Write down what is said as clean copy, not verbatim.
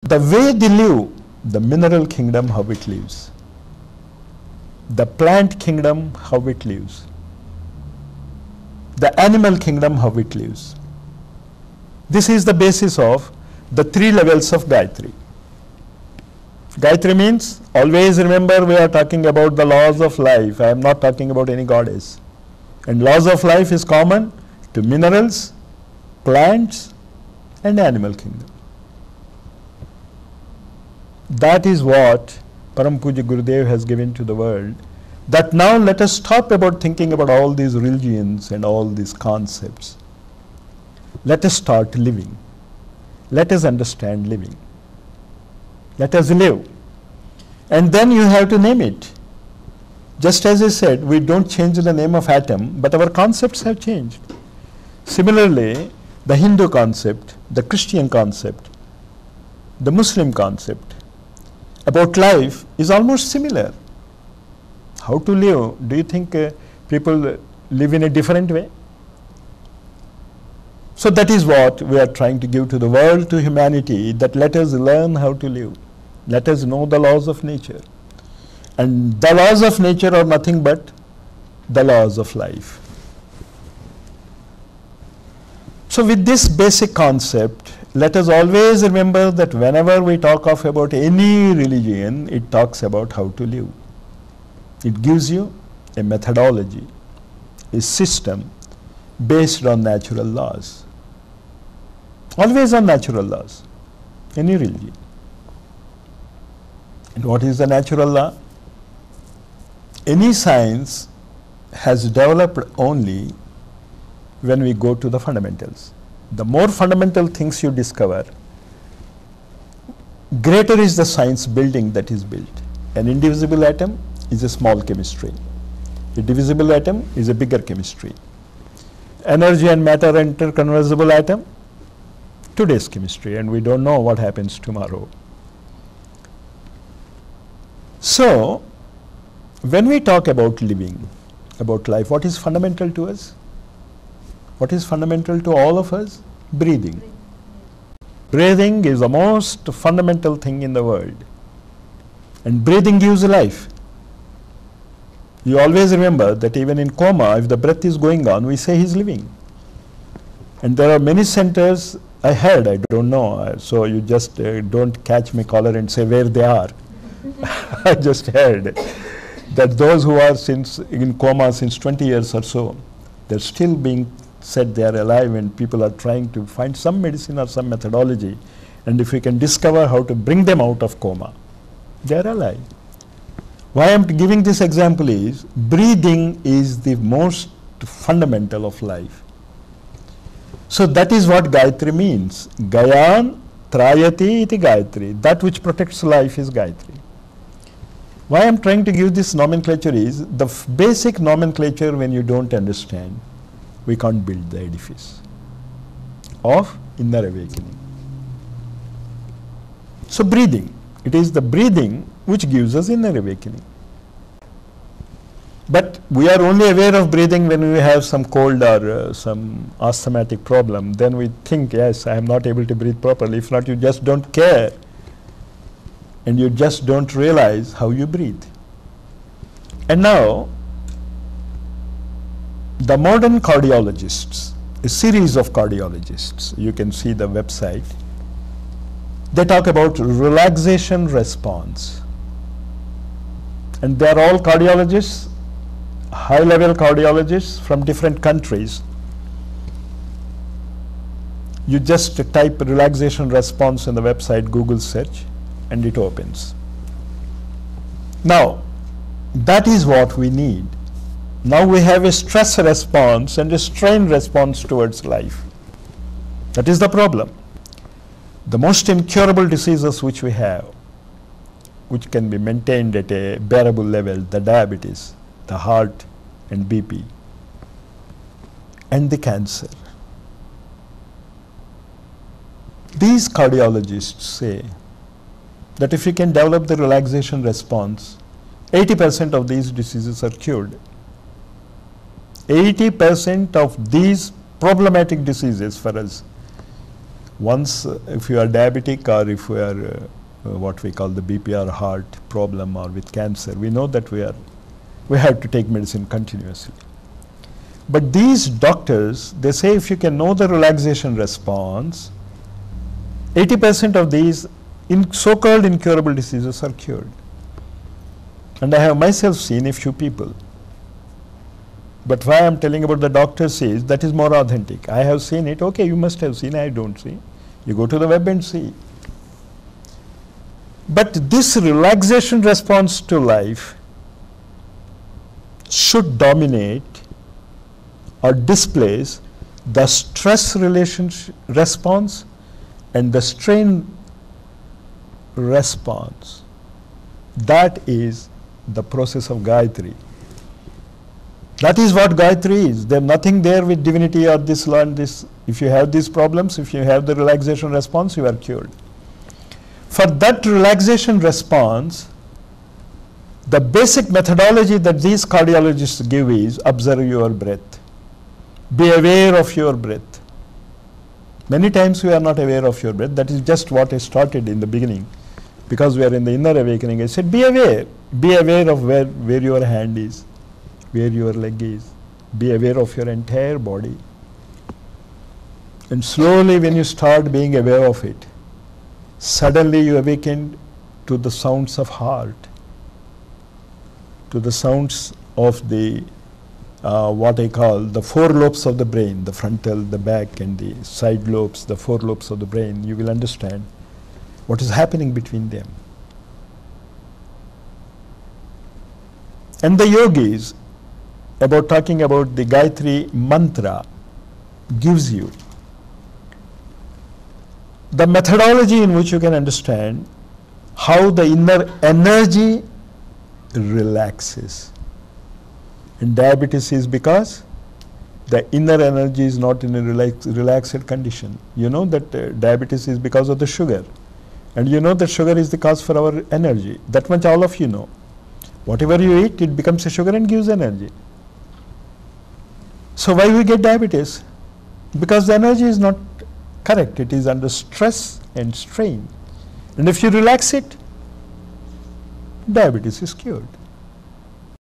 The way they live, the mineral kingdom, how it lives. The plant kingdom, how it lives. The animal kingdom, how it lives. This is the basis of the 3 levels of Gayatri. Gayatri means, always remember, we are talking about the laws of life. I am not talking about any goddess. And laws of life is common to minerals, plants, and animal kingdom. That is what Param Pujya Gurudev has given to the world. That now let us stop about thinking about all these religions and all these concepts. Let us start living. Let us understand living. Let us live. And then you have to name it. Just as I said, we don't change the name of atom, but our concepts have changed. Similarly, the Hindu concept, the Christian concept, the Muslim concept about life is almost similar. How to live? Do you think people live in a different way? So that is what we are trying to give to the world, to humanity, that let us learn how to live. Let us know the laws of nature. And the laws of nature are nothing but the laws of life. So with this basic concept, let us always remember that whenever we talk of about any religion, it talks about how to live. It gives you a methodology, a system based on natural laws. Always on natural laws, any religion. And what is the natural law? Any science has developed only when we go to the fundamentals. The more fundamental things you discover, greater is the science building that is built. An indivisible atom is a small chemistry. A divisible atom is a bigger chemistry. Energy and matter interconversible atom, today's chemistry, and we don't know what happens tomorrow. So, when we talk about living, about life, what is fundamental to us? What is fundamental to all of us? Breathing. Breathing is the most fundamental thing in the world. And breathing gives life. You always remember that even in coma, if the breath is going on, we say he's living. And there are many centers, I heard, I don't know, so you just don't catch my collar and say where they are. I just heard that those who are in coma since 20 years or so, they're still being said they are alive, and people are trying to find some medicine or some methodology, and if we can discover how to bring them out of coma, they are alive. Why I am giving this example is, breathing is the most fundamental of life. So that is what Gayatri means. Gayan Trayati iti Gayatri. That which protects life is Gayatri. Why I am trying to give this nomenclature is, the basic nomenclature, when you don't understand, we can't build the edifice of inner awakening. So breathing, it is the breathing which gives us inner awakening. But we are only aware of breathing when we have some cold or some asthmatic problem. Then we think, yes, I am not able to breathe properly. If not, you just don't care. And you just don't realize how you breathe. And now, the modern cardiologists, a series of cardiologists, you can see the website, they talk about relaxation response. And they are all cardiologists, high-level cardiologists from different countries. You just type relaxation response in the website, Google search, and it opens. Now, that is what we need. Now we have a stress response and a strain response towards life. That is the problem. The most incurable diseases which we have, which can be maintained at a bearable level, the diabetes, the heart and BP, and the cancer. These cardiologists say that if you can develop the relaxation response, 80% of these diseases are cured. 80% of these problematic diseases for us Once, if you are diabetic or if we are what we call the BP or heart problem or with cancer, we know that we have to take medicine continuously. But these doctors, they say if you can know the relaxation response, 80% of these so-called incurable diseases are cured. And I have myself seen a few people. But why I am telling about the doctors is that is more authentic. I have seen it. Okay, you must have seen. I don't see. You go to the web and see. But this relaxation response to life should dominate or displace the stress relationship response and the strain response. That is the process of Gayatri. That is what Gayatri is. There is nothing there with divinity or this law and this. If you have these problems, if you have the relaxation response, you are cured. For that relaxation response, the basic methodology that these cardiologists give is observe your breath. Be aware of your breath. Many times we are not aware of your breath. That is just what I started in the beginning. Because we are in the inner awakening, I said be aware. Be aware of where your hand is, where your leg is. Be aware of your entire body. And slowly when you start being aware of it, suddenly you awaken to the sounds of heart, to the sounds of the what I call the four lobes of the brain, the frontal, the back and the side lobes, the four lobes of the brain. You will understand what is happening between them. And the yogis, about talking about the Gayatri mantra, gives you the methodology in which you can understand how the inner energy relaxes. And diabetes is because the inner energy is not in a relaxed condition. You know that diabetes is because of the sugar. And you know that sugar is the cause for our energy. That much all of you know. Whatever you eat, it becomes a sugar and gives energy. So why we get diabetes? Because the energy is not correct. It is under stress and strain. And if you relax it, diabetes is cured.